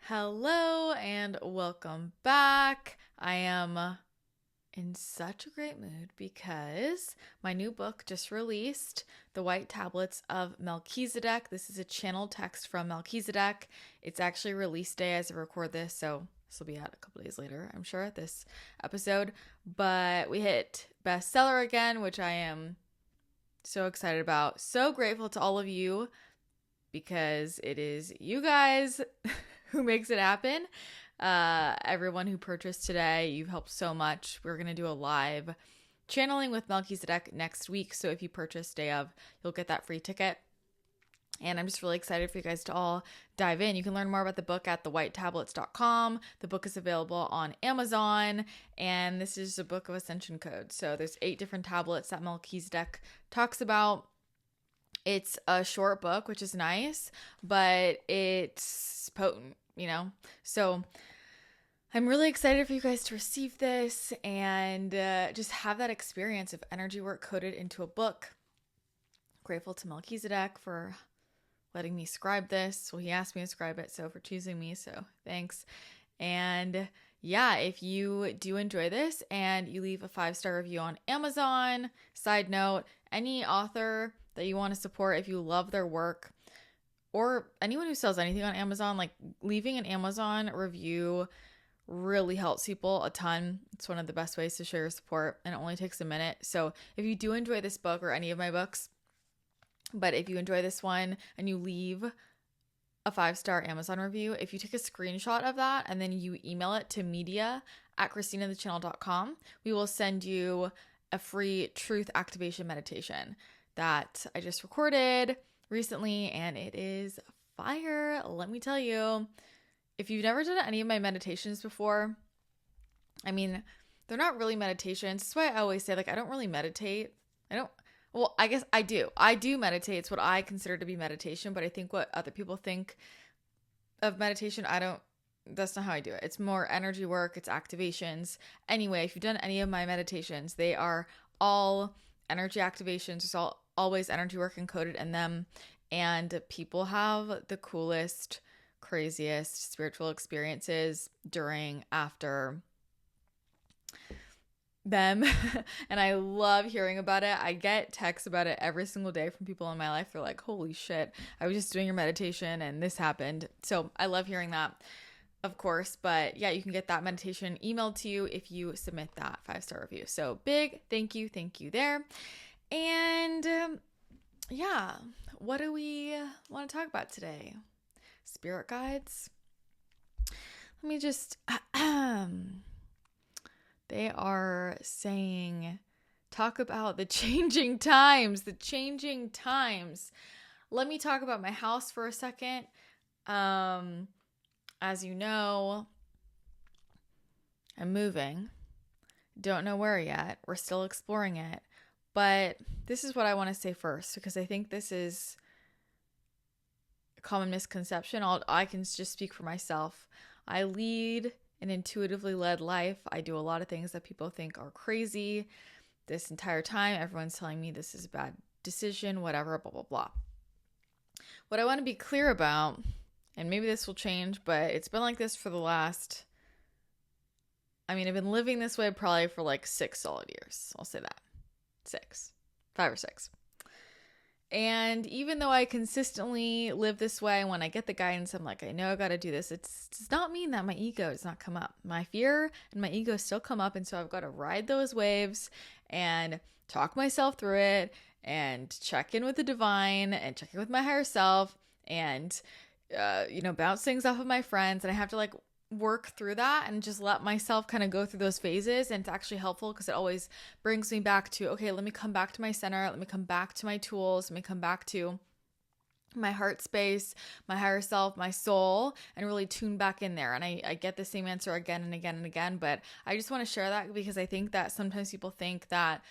Hello and welcome back. I am in such a great mood because my new book just released, The White Tablets of Melchizedek. This is a channel text from Melchizedek. It's actually release day as I record this, so this will be out a couple days later, I'm sure, this episode. But we hit bestseller again, which I am so excited about. So grateful to all of you because it is you guys who makes it happen. Everyone who purchased today, you've helped so much. We're going to do a live channeling with Melchizedek next week. So if you purchase day of, you'll get that free ticket. And I'm just really excited for you guys to all dive in. You can learn more about the book at thewhitetablets.com. The book is available on Amazon. And this is a book of ascension code. So there's 8 different tablets that Melchizedek talks about. It's a short book, which is nice, but it's potent, So I'm really excited for you guys to receive this and just have that experience of energy work coded into a book. Grateful to Melchizedek for letting me scribe this. Well, he asked me to scribe it, so for choosing me, so thanks. And yeah, if you do enjoy this and you leave a 5-star review on Amazon, side note, any author that you want to support, if you love their work, or anyone who sells anything on Amazon, like leaving an Amazon review really helps people a ton. It's one of the best ways to show your support, and it only takes a minute. So if you do enjoy this book or any of my books, but if you enjoy this one and you leave a 5-star Amazon review, if you take a screenshot of that and then you email it to media@christinathechannel.com, we will send you a free truth activation meditation that I just recorded recently, and it is fire. Let me tell you, if you've never done any of my meditations before, they're not really meditations. That's why I always say, I don't really meditate. I guess I do. I do meditate. It's what I consider to be meditation, but I think what other people think of meditation, that's not how I do it. It's more energy work. It's activations. Anyway, if you've done any of my meditations, they are all energy activations. It's always energy work encoded in them. And people have the coolest, craziest spiritual experiences during, after them. And I love hearing about it. I get texts about it every single day from people in my life. They're like, holy shit, I was just doing your meditation and this happened. So I love hearing that, of course. But yeah, you can get that meditation emailed to you if you submit that 5-star review. So big thank you there. And yeah, what do we want to talk about today? Spirit guides. Let me just they are saying, talk about the changing times. Let me talk about my house for a second. As you know, I'm moving. Don't know where yet. We're still exploring it. But this is what I want to say first, because I think this is a common misconception. I can just speak for myself. I lead an intuitively led life. I do a lot of things that people think are crazy. This entire time, everyone's telling me this is a bad decision, whatever, blah, blah, blah. What I want to be clear about, and maybe this will change, but it's been like this for the last, I've been living this way probably for 6 solid years. I'll say that. 5 or 6. And even though I consistently live this way, when I get the guidance, I'm like, I know I got to do this. It does not mean that my ego does not come up. My fear and my ego still come up. And so I've got to ride those waves and talk myself through it and check in with the divine and check in with my higher self and, bounce things off of my friends. And I have to work through that and just let myself kind of go through those phases. And it's actually helpful because it always brings me back to, okay, let me come back to my center. Let me come back to my tools. Let me come back to my heart space, my higher self, my soul, and really tune back in there. And I get the same answer again and again and again, but I just want to share that because I think that sometimes people think that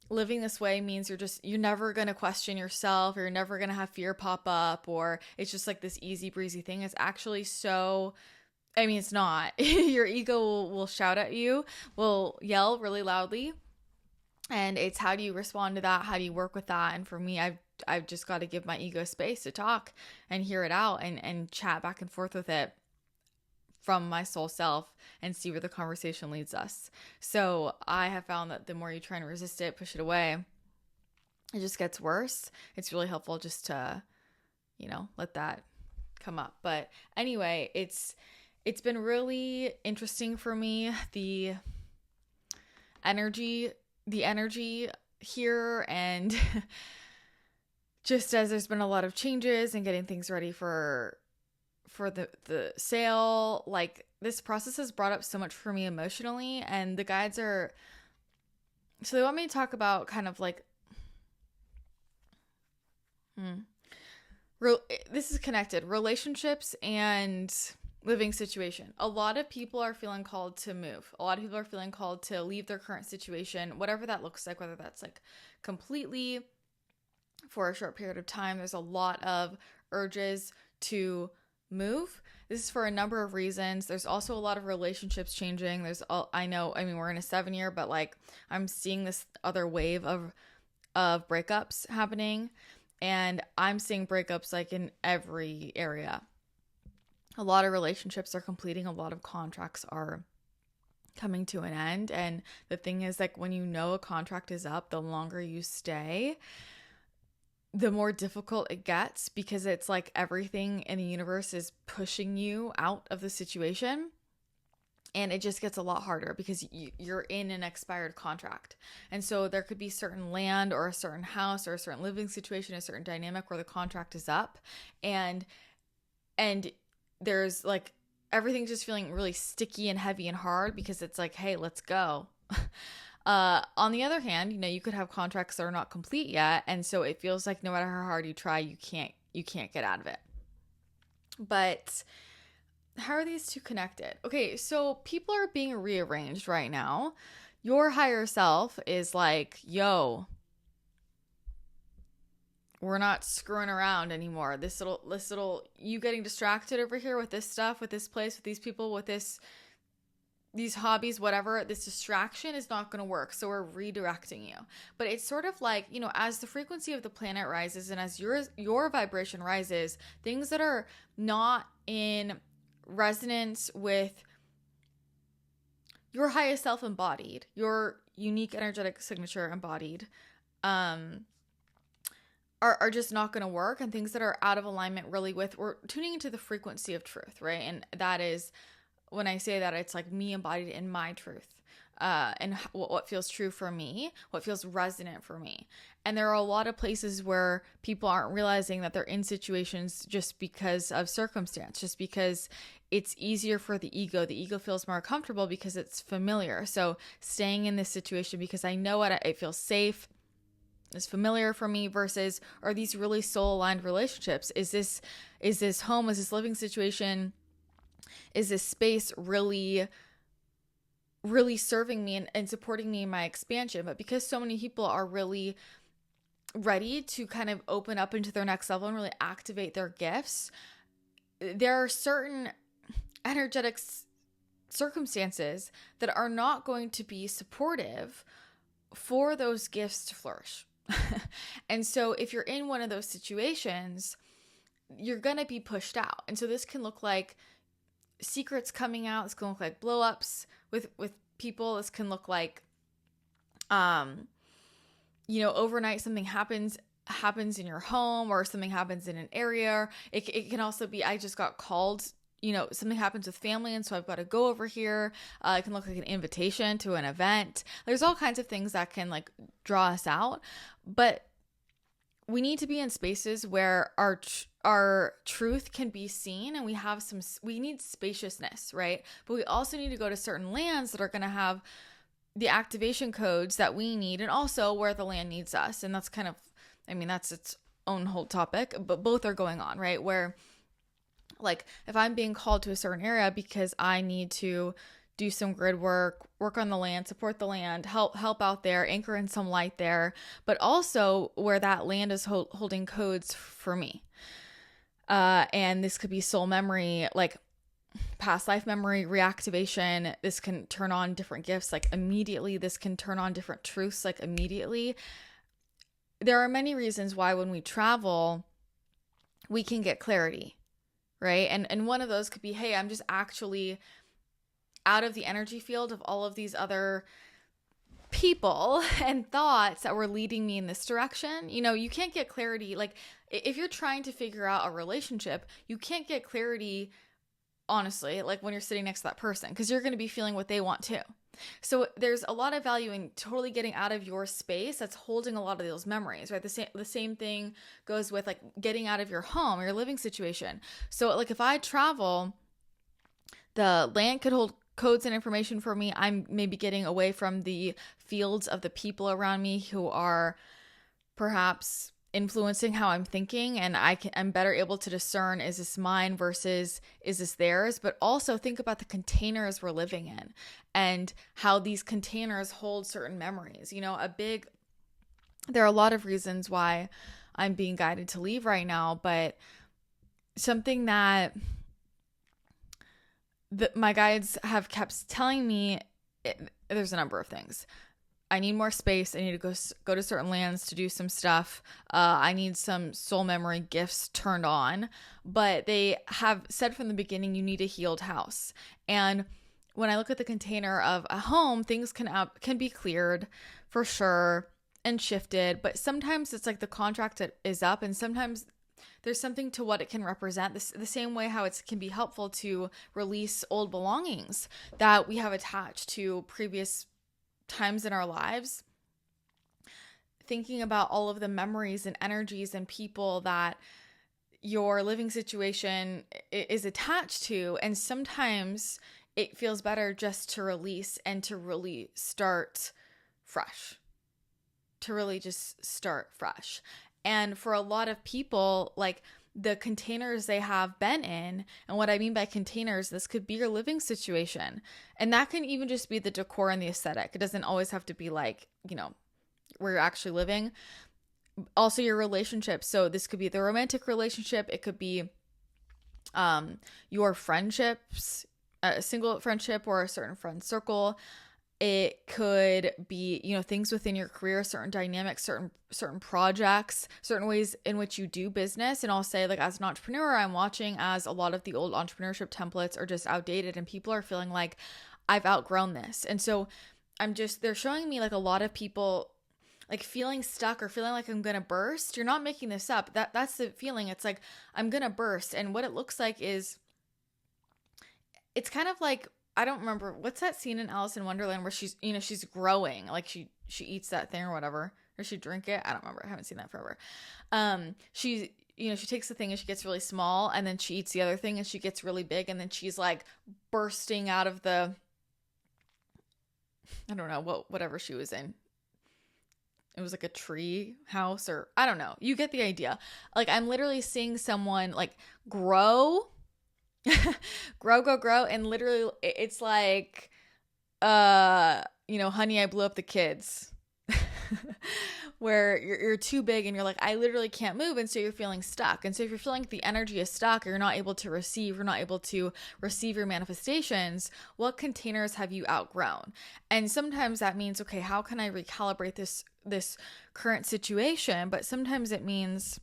living this way means you're never going to question yourself, or you're never going to have fear pop up, or it's just this easy breezy thing. It's actually so, it's not. Your ego will shout at you, will yell really loudly. And it's how do you respond to that? How do you work with that? And for me, I've I've just got to give my ego space to talk and hear it out and chat back and forth with it from my soul self and see where the conversation leads us. So I have found that the more you try and resist it, push it away, it just gets worse. It's really helpful just to, let that come up. But anyway, it's been really interesting for me, the energy here, and just as there's been a lot of changes and getting things ready for the sale, like this process has brought up so much for me emotionally, and the guides so they want me to talk about kind of like this is connected, relationships and living situation. A lot of people are feeling called to move. A lot of people are feeling called to leave their current situation, whatever that looks like, whether that's like completely for a short period of time. There's a lot of urges to move. This is for a number of reasons. There's also a lot of relationships changing. We're in a 7-year, but like I'm seeing this other wave of breakups happening, and I'm seeing breakups like in every area. A lot of relationships are completing. A lot of contracts are coming to an end. And the thing is, like, when you know a contract is up, the longer you stay, the more difficult it gets, because it's like everything in the universe is pushing you out of the situation. And it just gets a lot harder because you're in an expired contract. And so there could be certain land or a certain house or a certain living situation, a certain dynamic where the contract is up. And there's like everything's just feeling really sticky and heavy and hard because it's like, hey, let's go. On the other hand, you could have contracts that are not complete yet. And so it feels like no matter how hard you try, you can't get out of it. But how are these two connected? Okay, so people are being rearranged right now. Your higher self is like, yo, we're not screwing around anymore. This little you getting distracted over here with this stuff, with this place, with these people, with these hobbies, whatever, this distraction is not going to work. So we're redirecting you. But it's sort of like, as the frequency of the planet rises and as your vibration rises, things that are not in resonance with your highest self embodied, your unique energetic signature embodied, are just not going to work. And things that are out of alignment really with, we're tuning into the frequency of truth, right? And that is, when I say that, it's like me embodied in my truth, and what feels true for me, what feels resonant for me. And there are a lot of places where people aren't realizing that they're in situations just because of circumstance, just because it's easier for the ego. The ego feels more comfortable because it's familiar. So staying in this situation because I know it feels safe, is familiar for me, versus are these really soul aligned relationships? Is this home? Is this living situation? Is this space really serving me and supporting me in my expansion? But because so many people are really ready to kind of open up into their next level and really activate their gifts, there are certain energetic circumstances that are not going to be supportive for those gifts to flourish. And so if you're in one of those situations, you're going to be pushed out. And so this can look like secrets coming out. This can look like blow ups with people. This can look like, overnight something happens in your home, or something happens in an area. It can also be, I just got called, something happens with family, and so I've got to go over here. It can look like an invitation to an event. There's all kinds of things that can like draw us out, but we need to be in spaces where our truth can be seen, and we need spaciousness, right? But we also need to go to certain lands that are going to have the activation codes that we need, and also where the land needs us. And that's kind of, that's its own whole topic, but both are going on, right? Where like if I'm being called to a certain area because I need to do some grid work on the land, support the land, help out there, anchor in some light there, but also where that land is holding codes for me. And this could be soul memory, like past life memory, reactivation. This can turn on different gifts like immediately. This can turn on different truths like immediately. there are many reasons why when we travel, we can get clarity, right? And one of those could be, hey, I'm just actually out of the energy field of all of these other people and thoughts that were leading me in this direction. You can't get clarity. Like, if you're trying to figure out a relationship, you can't get clarity, honestly, like when you're sitting next to that person, because you're going to be feeling what they want too. So there's a lot of value in totally getting out of your space that's holding a lot of those memories, right? The same thing goes with like getting out of your home, your living situation. So like if I travel, the land could hold codes and information for me. I'm maybe getting away from the fields of the people around me who are perhaps influencing how I'm thinking, and I'm better able to discern, is this mine versus is this theirs? But also think about the containers we're living in and how these containers hold certain memories. There are a lot of reasons why I'm being guided to leave right now, but something that my guides have kept telling me, there's a number of things. I need more space. I need to go to certain lands to do some stuff. I need some soul memory gifts turned on. But they have said from the beginning, you need a healed house. And when I look at the container of a home, things can be cleared for sure and shifted. But sometimes it's like the contract is up, and sometimes there's something to what it can represent. The same way how it can be helpful to release old belongings that we have attached to previous times in our lives. Thinking about all of the memories and energies and people that your living situation is attached to. And sometimes it feels better just to release and to really start fresh. To really just start fresh. And for a lot of people, like the containers they have been in, and what I mean by containers, this could be your living situation. And that can even just be the decor and the aesthetic. It doesn't always have to be like, where you're actually living. Also your relationship. So this could be the romantic relationship. It could be your friendships, a single friendship or a certain friend circle. It could be, things within your career, certain dynamics, certain projects, certain ways in which you do business. And I'll say, like, as an entrepreneur, I'm watching as a lot of the old entrepreneurship templates are just outdated and people are feeling like I've outgrown this. And so they're showing me like a lot of people like feeling stuck or feeling like I'm going to burst. You're not making this up. That's the feeling. It's like, I'm going to burst. And what it looks like is, it's kind of like, I don't remember, what's that scene in Alice in Wonderland where she's growing, like she eats that thing or whatever, or she drink it. I don't remember. I haven't seen that forever. She takes the thing and she gets really small, and then she eats the other thing and she gets really big, and then she's like bursting out of the, I don't know, whatever she was in. It was like a tree house, or I don't know. You get the idea. Like, I'm literally seeing someone like grow, grow. And literally it's like, Honey, I Blew Up the Kids, where you're too big and you're like, I literally can't move. And so you're feeling stuck. And so if you're feeling like the energy is stuck, or you're not able to receive your manifestations, what containers have you outgrown? And sometimes that means, okay, how can I recalibrate this current situation? But sometimes it means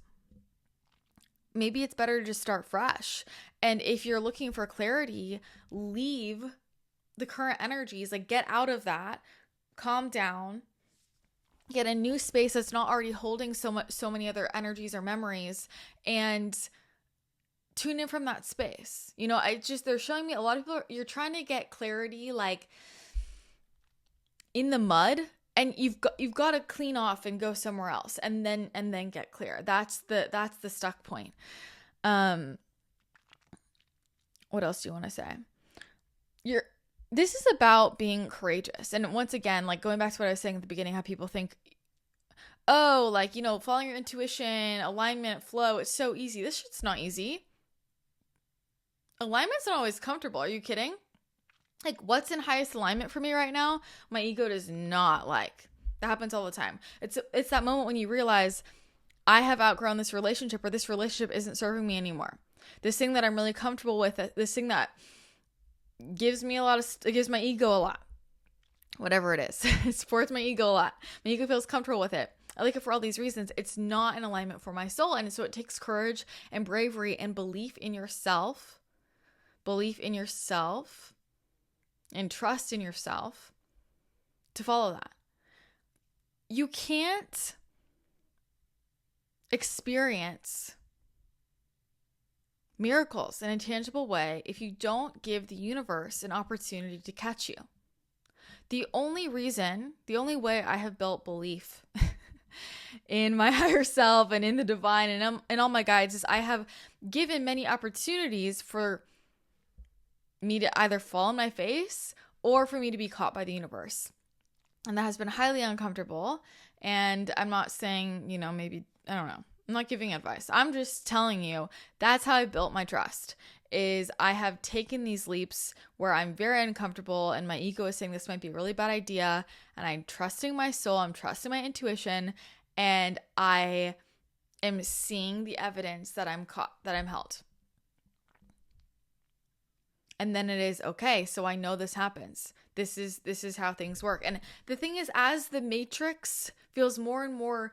maybe it's better to just start fresh. And if you're looking for clarity, leave the current energies, like get out of that, calm down, get a new space that's not already holding so many other energies or memories, and tune in from that space. They're showing me a lot of people, you're trying to get clarity like in the mud, and you've got to clean off and go somewhere else and then get clear. That's the stuck point. What else do you want to say? This is about being courageous. And once again, like going back to what I was saying at the beginning, how people think, oh, like, following your intuition, alignment, flow, it's so easy. This shit's not easy. Alignment's not always comfortable. Are you kidding? Like, what's in highest alignment for me right now, my ego does not like. That happens all the time. It's that moment when you realize I have outgrown this relationship, or this relationship isn't serving me anymore. This thing that I'm really comfortable with, this thing that gives me it gives my ego a lot. Whatever it is. It supports my ego a lot. My ego feels comfortable with it. I like it for all these reasons. It's not in alignment for my soul. And so it takes courage and bravery and belief in yourself and trust in yourself to follow that. You can't experience miracles in a tangible way if you don't give the universe an opportunity to catch you. The only way I have built belief in my higher self and in the divine and all my guides is I have given many opportunities for me to either fall on my face or for me to be caught by the universe. And that has been highly uncomfortable. And I'm not saying, maybe, I don't know. I'm not giving advice. I'm just telling you that's how I built my trust. Is I have taken these leaps where I'm very uncomfortable and my ego is saying this might be a really bad idea, and I'm trusting my soul, I'm trusting my intuition, and I am seeing the evidence that I'm held. And then it is okay, so I know this happens. This is how things work. And the thing is, as the matrix feels more and more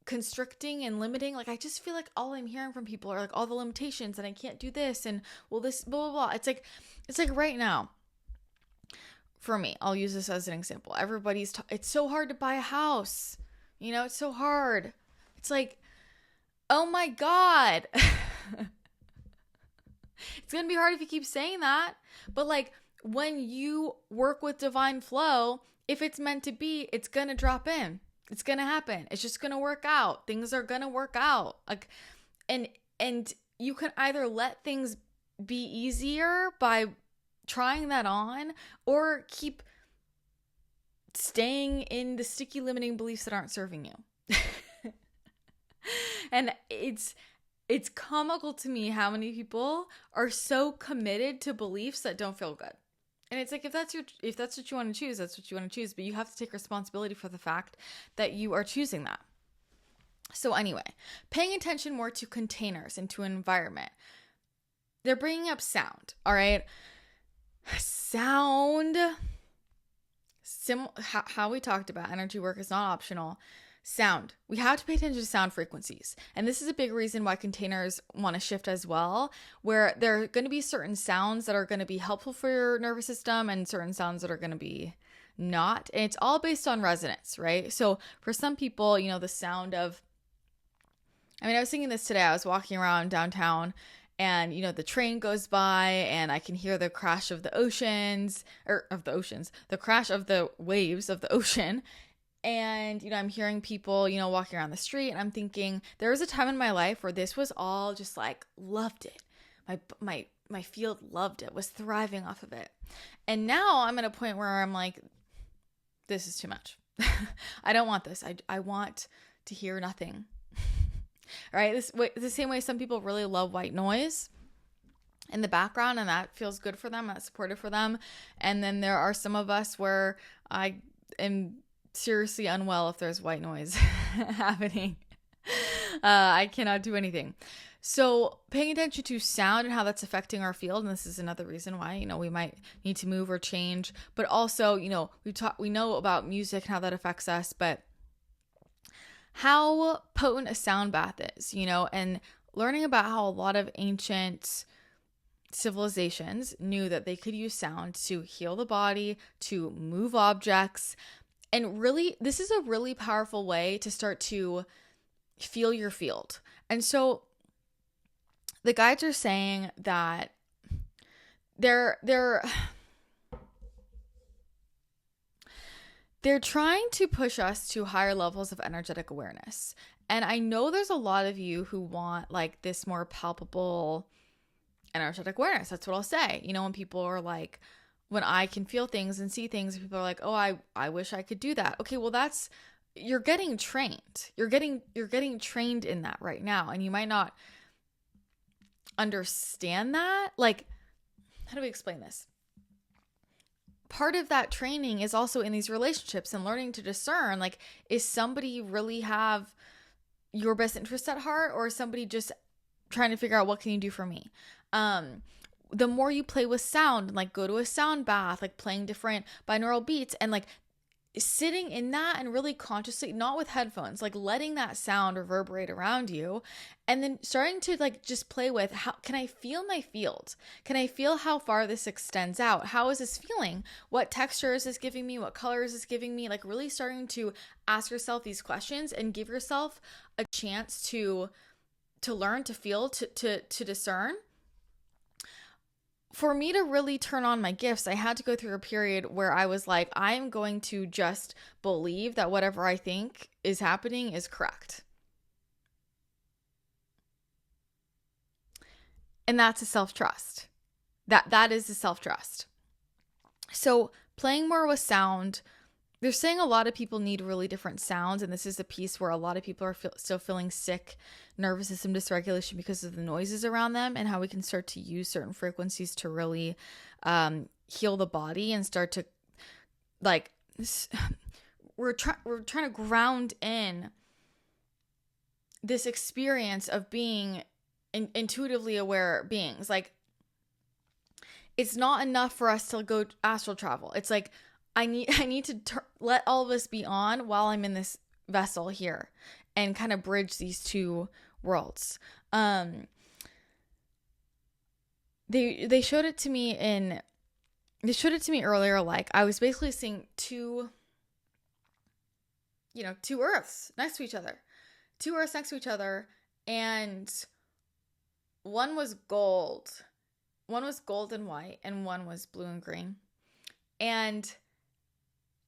constricting and limiting, like I just feel like all I'm hearing from people are like all the limitations and I can't do this and well this blah blah blah. It's like right now for me, I'll use this as an example. It's so hard to buy a house. It's so hard. It's like, oh my God. It's going to be hard if you keep saying that. But like when you work with divine flow, if it's meant to be, it's going to drop in. It's going to happen. It's just going to work out. Things are going to work out. Like, and you can either let things be easier by trying that on or keep staying in the sticky limiting beliefs that aren't serving you. And it's comical to me how many people are so committed to beliefs that don't feel good. And it's like, if that's what you want to choose, that's what you want to choose. But you have to take responsibility for the fact that you are choosing that. So anyway, paying attention more to containers and to environment. They're bringing up sound. All right. Sound. How we talked about energy work is not optional. Sound. We have to pay attention to sound frequencies. And this is a big reason why containers want to shift as well, where there are going to be certain sounds that are going to be helpful for your nervous system and certain sounds that are going to be not. And it's all based on resonance, right? So for some people, the sound of, I was thinking this today. I was walking around downtown and, the train goes by and I can hear the crash of the the crash of the waves of the ocean. And, I'm hearing people, walking around the street, and I'm thinking there was a time in my life where this was all just like, loved it. My field loved it, was thriving off of it. And now I'm at a point where I'm like, this is too much. I don't want this. I want to hear nothing. Right? The same way some people really love white noise in the background, and that feels good for them, that's supportive for them. And then there are some of us where I am seriously unwell if there's white noise happening. I cannot do anything. So paying attention to sound and how that's affecting our field, and this is another reason why, we might need to move or change, but also, we know about music and how that affects us, but how potent a sound bath is, and learning about how a lot of ancient civilizations knew that they could use sound to heal the body, to move objects. And really, this is a really powerful way to start to feel your field. And so the guides are saying that they're trying to push us to higher levels of energetic awareness. And I know there's a lot of you who want like this more palpable energetic awareness. That's what I'll say. When people are like, when I can feel things and see things, people are like, oh, I wish I could do that. Okay, well, you're getting trained. You're getting trained in that right now. And you might not understand that. Like, how do we explain this? Part of that training is also in these relationships and learning to discern, like, is somebody really have your best interest at heart, or is somebody just trying to figure out what can you do for me? The more you play with sound, like go to a sound bath, like playing different binaural beats, and like sitting in that and really consciously, not with headphones, like letting that sound reverberate around you, and then starting to like just play with, how can I feel my field? Can I feel how far this extends out? How is this feeling? What texture is this giving me? What color is this giving me? Like really starting to ask yourself these questions and give yourself a chance to learn, to feel, to discern. For me to really turn on my gifts, I had to go through a period where I was like, I'm going to just believe that whatever I think is happening is correct. And that's a self-trust. That is a self-trust. So playing more with sound, they're saying a lot of people need really different sounds, and this is a piece where a lot of people are still feeling sick, nervous system dysregulation because of the noises around them, and how we can start to use certain frequencies to really heal the body and start to, like, we're trying to ground in this experience of being intuitively aware beings. Like, it's not enough for us to go astral travel. It's like, I need to let all of us be on while I'm in this vessel here and kind of bridge these two worlds. They showed it to me earlier. Like, I was basically seeing two earths next to each other, and one was gold and white, and one was blue and green. And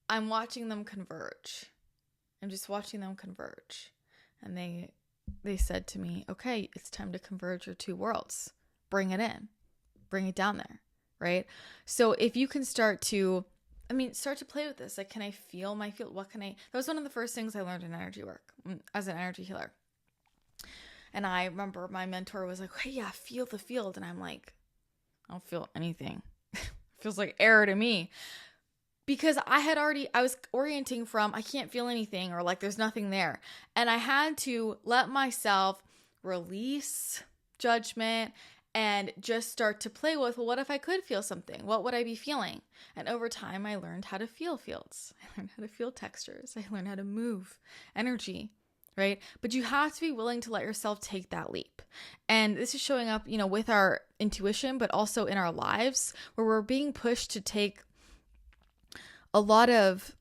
I'm watching them converge. I'm just watching them converge. And they said to me, okay, it's time to converge your two worlds. Bring it in. Bring it down there, right? So if you can start to play with this. Like, can I feel my field? That was one of the first things I learned in energy work as an energy healer. And I remember my mentor was like, hey, yeah, feel the field. And I'm like, I don't feel anything. Feels like air to me. Because I was orienting from, I can't feel anything, or like there's nothing there. And I had to let myself release judgment and just start to play with, well, what if I could feel something? What would I be feeling? And over time, I learned how to feel fields. I learned how to feel textures. I learned how to move energy, right? But you have to be willing to let yourself take that leap. And this is showing up, with our intuition, but also in our lives, where we're being pushed to take a lot of,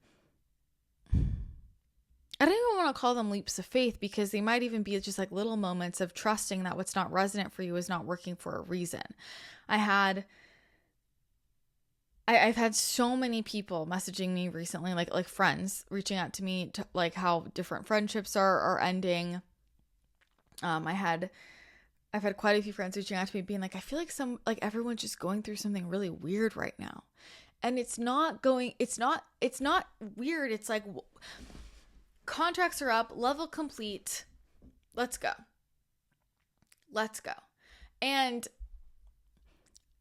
I don't even want to call them leaps of faith, because they might even be just like little moments of trusting that what's not resonant for you is not working for a reason. I've had so many people messaging me recently, like friends reaching out to me to like how different friendships are ending. I've had quite a few friends reaching out to me being like, I feel like everyone's just going through something really weird right now. And it's not weird. It's like, contracts are up, level complete. Let's go. And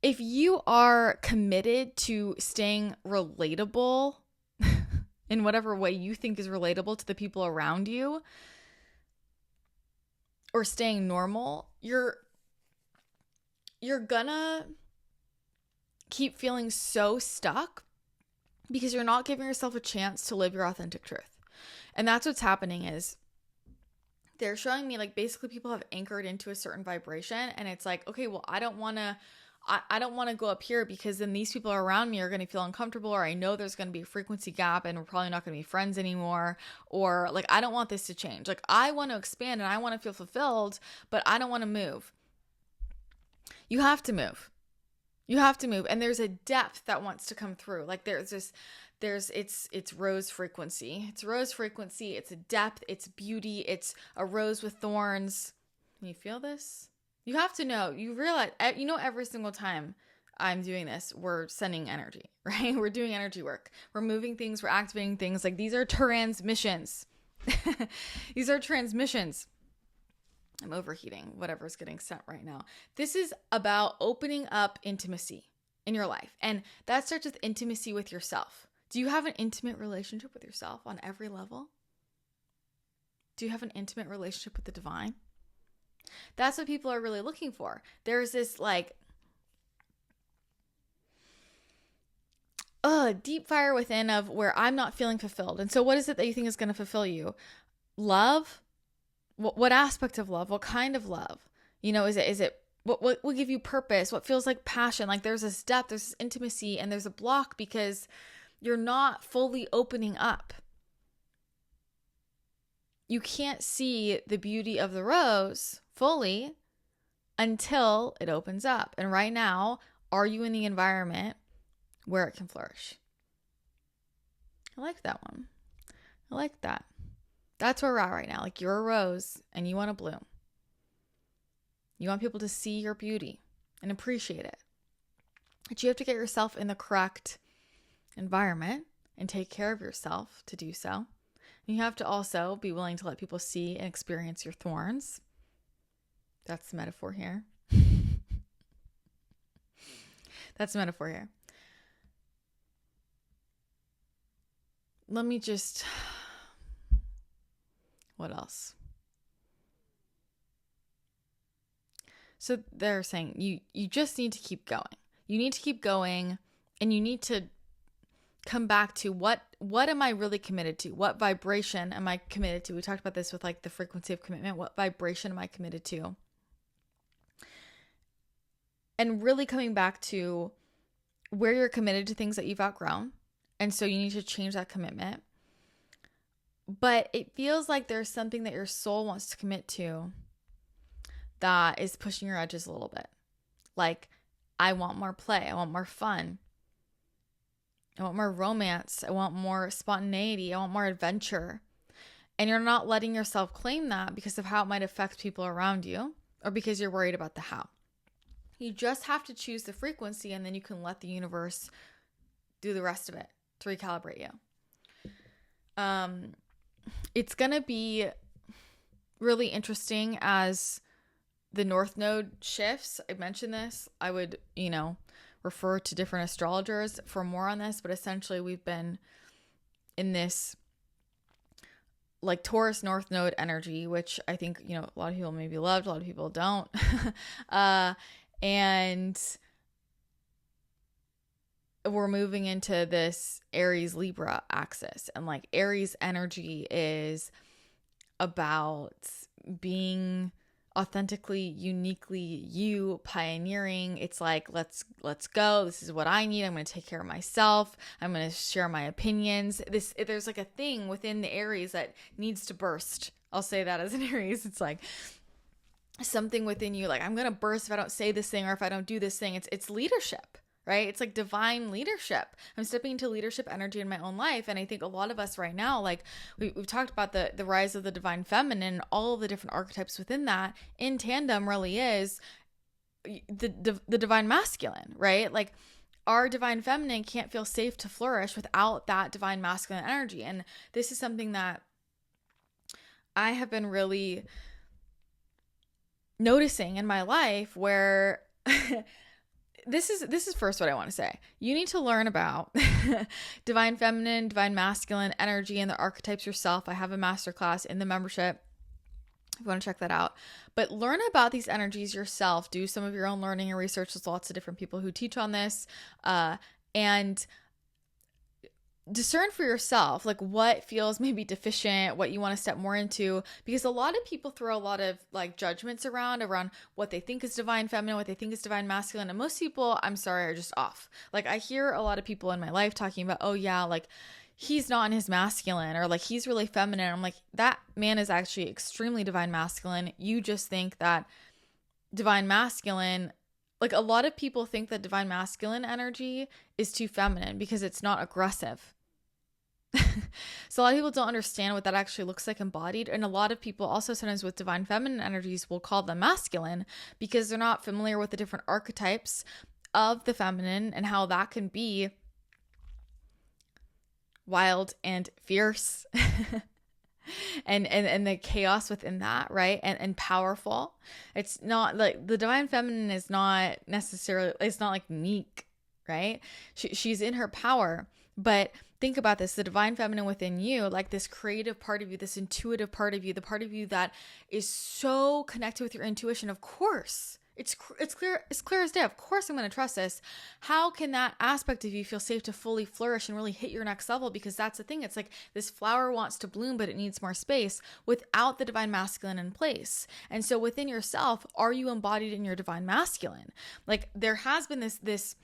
if you are committed to staying relatable in whatever way you think is relatable to the people around you, or staying normal, you're gonna keep feeling so stuck because you're not giving yourself a chance to live your authentic truth. And that's what's happening is they're showing me, like, basically people have anchored into a certain vibration, and it's like, okay, well, I don't want to go up here because then these people around me are going to feel uncomfortable, or I know there's going to be a frequency gap and we're probably not going to be friends anymore, or like, I don't want this to change. Like, I want to expand and I want to feel fulfilled, but I don't want to move. You have to move. And there's a depth that wants to come through. Like, it's rose frequency. It's a depth. It's beauty. It's a rose with thorns. Can you feel this? You have to know. You realize, every single time I'm doing this, we're sending energy, right? We're doing energy work. We're moving things. We're activating things. Like, these are transmissions. These are transmissions. I'm overheating whatever's getting sent right now. This is about opening up intimacy in your life. And that starts with intimacy with yourself. Do you have an intimate relationship with yourself on every level? Do you have an intimate relationship with the divine? That's what people are really looking for. There's this, like, deep fire within of where I'm not feeling fulfilled. And so what is it that you think is going to fulfill you? Love? What aspect of love? What kind of love? Is it what will give you purpose? What feels like passion? Like there's this depth, there's this intimacy, and there's a block because you're not fully opening up. You can't see the beauty of the rose fully until it opens up. And right now, are you in the environment where it can flourish? I like that one. I like that. That's where we're at right now. Like you're a rose and you want to bloom. You want people to see your beauty and appreciate it. But you have to get yourself in the correct environment and take care of yourself to do so. And you have to also be willing to let people see and experience your thorns. That's the metaphor here. That's the metaphor here. Let me just... What else? So they're saying you just need to keep going. You need to keep going, and you need to come back to what am I really committed to? What vibration am I committed to? We talked about this with like the frequency of commitment. What vibration am I committed to? And really coming back to where you're committed to things that you've outgrown. And so you need to change that commitment. But it feels like there's something that your soul wants to commit to that is pushing your edges a little bit. Like, I want more play. I want more fun. I want more romance. I want more spontaneity. I want more adventure. And you're not letting yourself claim that because of how it might affect people around you or because you're worried about the how. You just have to choose the frequency, and then you can let the universe do the rest of it to recalibrate you. It's going to be really interesting as the North Node shifts. I mentioned this. I would, refer to different astrologers for more on this, but essentially we've been in this like Taurus North Node energy, which I think, a lot of people maybe loved, a lot of people don't. And we're moving into this Aries Libra axis, and like Aries energy is about being authentically, uniquely you, pioneering. It's like, let's go. This is what I need. I'm going to take care of myself. I'm going to share my opinions. There's like a thing within the Aries that needs to burst. I'll say that as an Aries. It's like something within you, like, I'm going to burst if I don't say this thing or if I don't do this thing. It's leadership. Right? It's like divine leadership. I'm stepping into leadership energy in my own life. And I think a lot of us right now, like we've talked about the rise of the divine feminine, all of the different archetypes within that in tandem really is the divine masculine, right? Like our divine feminine can't feel safe to flourish without that divine masculine energy. And this is something that I have been really noticing in my life where This is first what I want to say. You need to learn about divine feminine, divine masculine energy and the archetypes yourself. I have a masterclass in the membership if you want to check that out. But learn about these energies yourself. Do some of your own learning and research. There's lots of different people who teach on this. And discern for yourself, like what feels maybe deficient, what you want to step more into, because a lot of people throw a lot of like judgments around what they think is divine feminine, what they think is divine masculine. And most people, I'm sorry, are just off. Like I hear a lot of people in my life talking about, oh yeah, like he's not in his masculine, or like he's really feminine. I'm like, that man is actually extremely divine masculine. You just think that divine masculine, like a lot of people think that divine masculine energy is too feminine because it's not aggressive. So a lot of people don't understand what that actually looks like embodied. And a lot of people also sometimes with divine feminine energies will call them masculine because they're not familiar with the different archetypes of the feminine and how that can be wild and fierce and the chaos within that, right? And powerful. It's not like the divine feminine is not necessarily, it's not like meek, right? She's in her power, but think about this, the divine feminine within you, like this creative part of you, this intuitive part of you, the part of you that is so connected with your intuition, of course, It's clear as day. Of course I'm going to trust this. How can that aspect of you feel safe to fully flourish and really hit your next level? Because that's the thing. It's like this flower wants to bloom, but it needs more space without the divine masculine in place. And so within yourself, are you embodied in your divine masculine? Like there has been this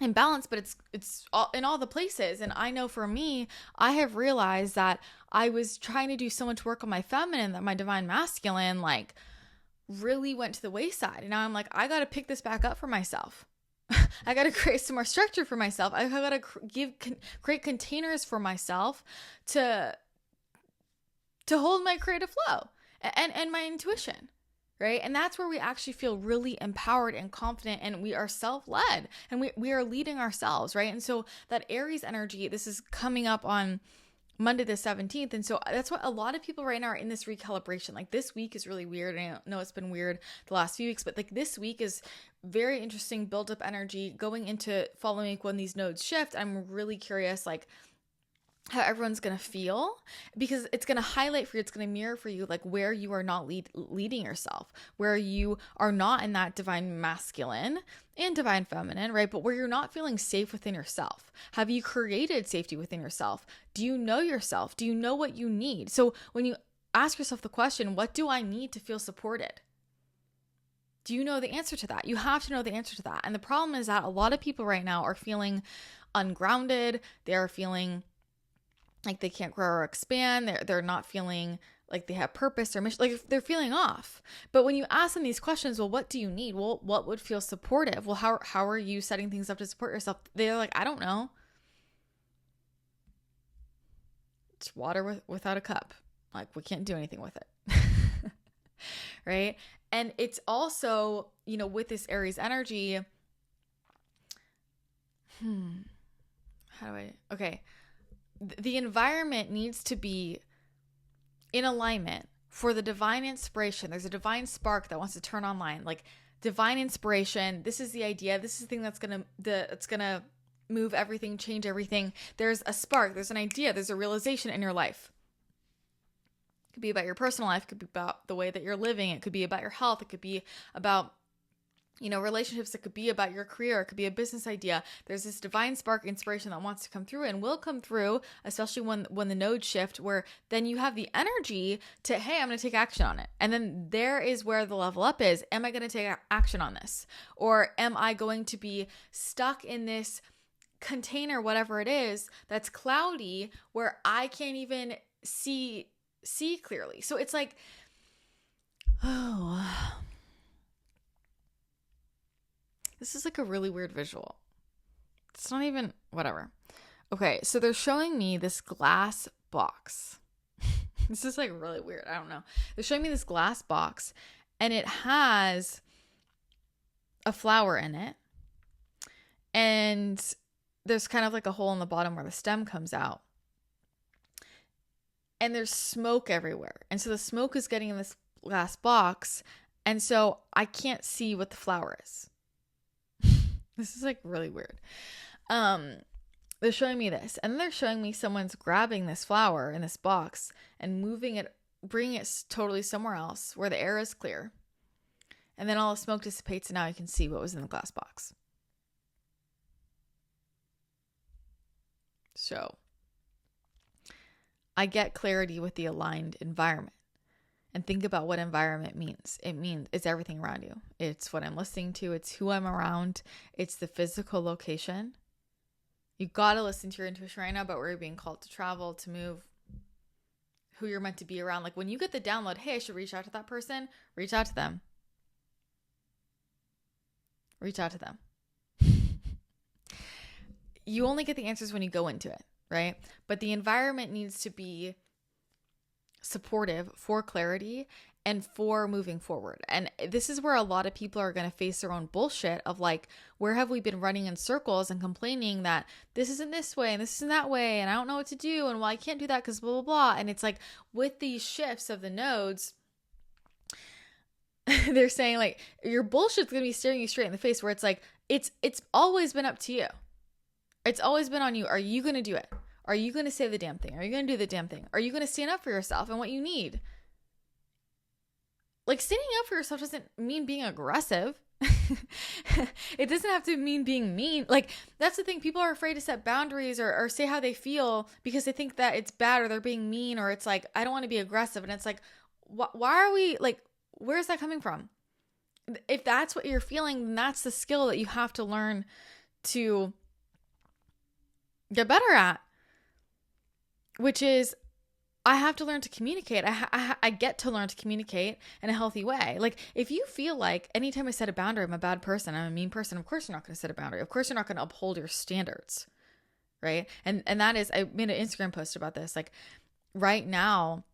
imbalance, but it's all in all the places. And I know for me, I have realized that I was trying to do so much work on my feminine that my divine masculine like really went to the wayside. And now I'm like, I got to pick this back up for myself. I got to create some more structure for myself. I got to create containers for myself to hold my creative flow and my intuition. Right. And that's where we actually feel really empowered and confident, and we are self-led, and we are leading ourselves. Right. And so that Aries energy, this is coming up on Monday the 17th. And so that's what a lot of people right now are in this recalibration. Like this week is really weird. And I know it's been weird the last few weeks, but like this week is very interesting build up energy going into following week when these nodes shift. I'm really curious, like, how everyone's going to feel, because it's going to highlight for you, it's going to mirror for you, like where you are not leading yourself, where you are not in that divine masculine and divine feminine, right? But where you're not feeling safe within yourself. Have you created safety within yourself? Do you know yourself? Do you know what you need? So when you ask yourself the question, what do I need to feel supported? Do you know the answer to that? You have to know the answer to that. And the problem is that a lot of people right now are feeling ungrounded. They are feeling like they can't grow or expand. They're not feeling like they have purpose or mission. Like they're feeling off. But when you ask them these questions, well, what do you need? Well, what would feel supportive? Well, how are you setting things up to support yourself? They're like, I don't know. It's water without a cup. Like we can't do anything with it. Right? And it's also, with this Aries energy, okay. The environment needs to be in alignment for the divine inspiration. There's a divine spark that wants to turn online, like divine inspiration. This is the idea. This is the thing that's gonna move everything, change everything. There's a spark. There's an idea. There's a realization in your life. It could be about your personal life. It could be about the way that you're living. It could be about your health. It could be about relationships. It could be about your career. It could be a business idea. There's this divine spark inspiration that wants to come through and will come through, especially when the nodes shift, where then you have the energy to, hey, I'm going to take action on it. And then there is where the level up is. Am I going to take action on this? Or am I going to be stuck in this container, whatever it is, that's cloudy, where I can't even see clearly? So it's like, this is like a really weird visual. It's not even, whatever. Okay, so they're showing me this glass box. This is like really weird. I don't know. They're showing me this glass box, and it has a flower in it. And there's kind of like a hole in the bottom where the stem comes out. And there's smoke everywhere. And so the smoke is getting in this glass box. And so I can't see what the flower is. This is like really weird. They're showing me this, and then they're showing me someone's grabbing this flower in this box and moving it, bringing it totally somewhere else where the air is clear. And then all the smoke dissipates, and now you can see what was in the glass box. So I get clarity with the aligned environment. And think about what environment means. It means it's everything around you. It's what I'm listening to. It's who I'm around. It's the physical location. You got to listen to your intuition right now about where you're being called to travel, to move, who you're meant to be around. Like when you get the download, hey, I should reach out to that person, reach out to them. Reach out to them. You only get the answers when you go into it, right? But the environment needs to be supportive for clarity and for moving forward. And this is where a lot of people are going to face their own bullshit of like, where have we been running in circles and complaining that this isn't this way and this isn't that way and I don't know what to do and well, I can't do that because blah, blah, blah. And it's like with these shifts of the nodes, they're saying like your bullshit's going to be staring you straight in the face, where it's like, it's always been up to you. It's always been on you. Are you going to do it? Are you going to say the damn thing? Are you going to do the damn thing? Are you going to stand up for yourself and what you need? Like, standing up for yourself doesn't mean being aggressive. It doesn't have to mean being mean. Like, that's the thing. People are afraid to set boundaries or say how they feel because they think that it's bad or they're being mean, or it's like, I don't want to be aggressive. And it's like, why are we like, where's that coming from? If that's what you're feeling, then that's the skill that you have to learn to get better at, which is, I have to learn to communicate. I get to learn to communicate in a healthy way. Like, if you feel like anytime I set a boundary, I'm a bad person, I'm a mean person, of course you're not going to set a boundary. Of course you're not going to uphold your standards, right? And that is, I made an Instagram post about this. Like, right now,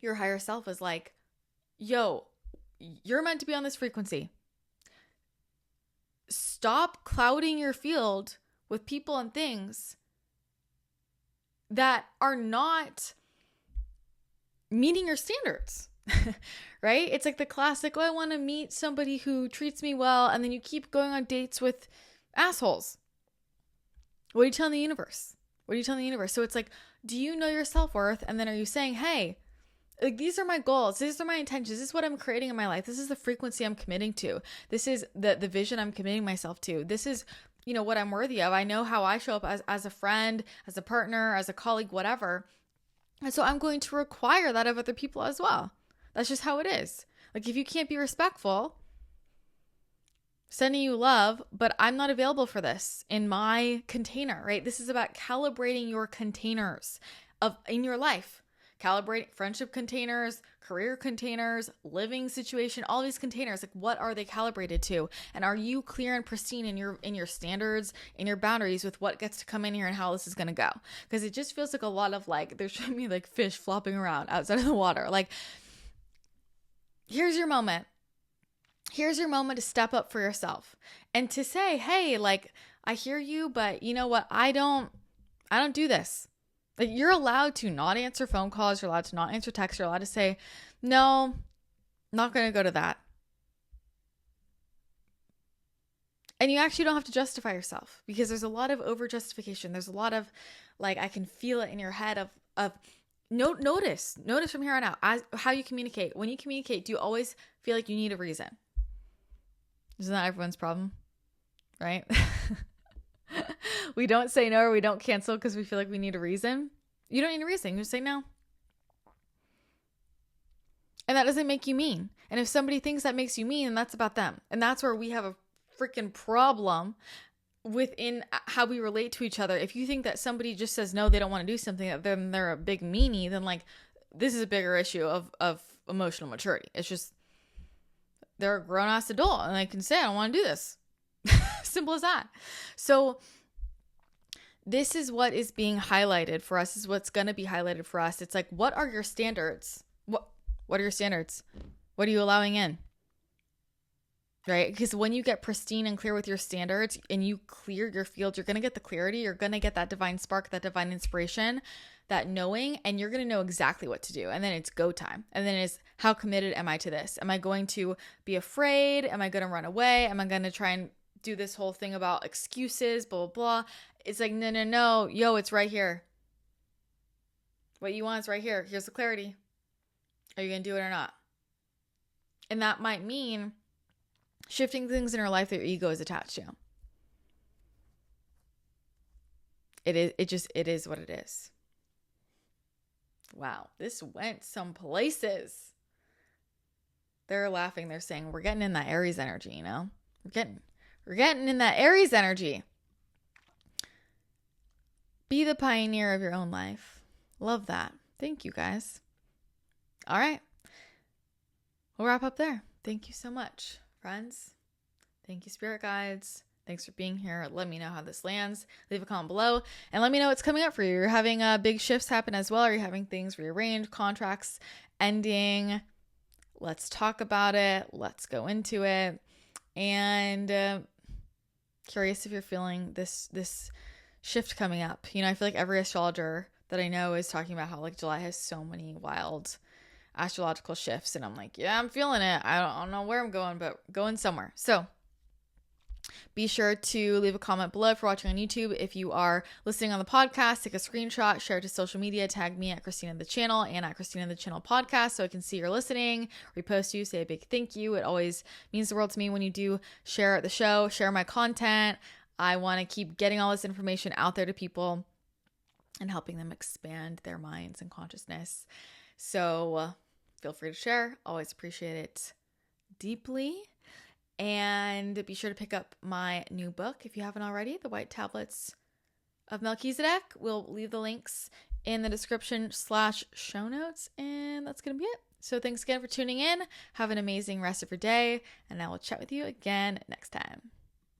your higher self is like, yo, you're meant to be on this frequency. Stop clouding your field with people and things that are not meeting your standards, right? It's like the classic, oh, I want to meet somebody who treats me well, and then you keep going on dates with assholes. What are you telling the universe? What are you telling the universe? So it's like, do you know your self-worth? And then are you saying, hey, like, these are my goals. These are my intentions. This is what I'm creating in my life. This is the frequency I'm committing to. This is the vision I'm committing myself to. This is, what I'm worthy of. I know how I show up as a friend, as a partner, as a colleague, whatever. And so I'm going to require that of other people as well. That's just how it is. Like, if you can't be respectful, sending you love, but I'm not available for this in my container, right? This is about calibrating your containers in your life. Calibrate friendship containers, career containers, living situation, all these containers. Like, what are they calibrated to? And are you clear and pristine in your standards, in your boundaries with what gets to come in here and how this is going to go? Because it just feels like a lot of like, there's showing me like fish flopping around outside of the water. Like, here's your moment. Here's your moment to step up for yourself and to say, hey, like, I hear you, but you know what? I don't do this. Like, you're allowed to not answer phone calls. You're allowed to not answer texts. You're allowed to say, no, not going to go to that. And you actually don't have to justify yourself, because there's a lot of over justification. There's a lot of like, I can feel it in your head of notice from here on out as how you communicate. When you communicate, do you always feel like you need a reason? Isn't that everyone's problem? Right? We don't say no, or we don't cancel because we feel like we need a reason. You don't need a reason. You just say no. And that doesn't make you mean. And if somebody thinks that makes you mean, then that's about them. And that's where we have a freaking problem within how we relate to each other. If you think that somebody just says no, they don't want to do something, then they're a big meanie, then like, this is a bigger issue of emotional maturity. It's just, they're a grown-ass adult and they can say, I don't want to do this. Simple as that. So this is what is being highlighted for us, is what's going to be highlighted for us. It's like, what are your standards? What are your standards? What are you allowing in? Right? Because when you get pristine and clear with your standards and you clear your field, you're going to get the clarity. You're going to get that divine spark, that divine inspiration, that knowing, and you're going to know exactly what to do. And then it's go time. And then it's, how committed am I to this? Am I going to be afraid? Am I going to run away? Am I going to try and do this whole thing about excuses, blah, blah, blah? It's like, no. Yo, it's right here. What you want is right here. Here's the clarity. Are you going to do it or not? And that might mean shifting things in your life that your ego is attached to. It is what it is. Wow, this went some places. They're laughing. They're saying, we're getting in that Aries energy, you know? We're getting in that Aries energy. Be the pioneer of your own life. Love that. Thank you, guys. All right. We'll wrap up there. Thank you so much, friends. Thank you, spirit guides. Thanks for being here. Let me know how this lands. Leave a comment below and let me know what's coming up for you. You're having big shifts happen as well. Are you having things rearranged, contracts ending? Let's talk about it. Let's go into it. And curious if you're feeling this shift coming up. You know, I feel like every astrologer that I know is talking about how like July has so many wild astrological shifts. And I'm like, yeah, I'm feeling it. I don't know where I'm going, but going somewhere. So Be sure to leave a comment below if you're watching on YouTube. If you are listening on the podcast, take a screenshot, share it to social media, tag me at Christina the Channel and at Christina the Channel Podcast so I can see you're listening, repost you, say a big thank you. It always means the world to me when you do share the show, share my content. I want to keep getting all this information out there to people and helping them expand their minds and consciousness. So feel free to share. Always appreciate it deeply. And be sure to pick up my new book if you haven't already, The White Tablets of Melchizedek. We'll leave the links in the description/show notes, and that's going to be it. So thanks again for tuning in. Have an amazing rest of your day, and I will chat with you again next time.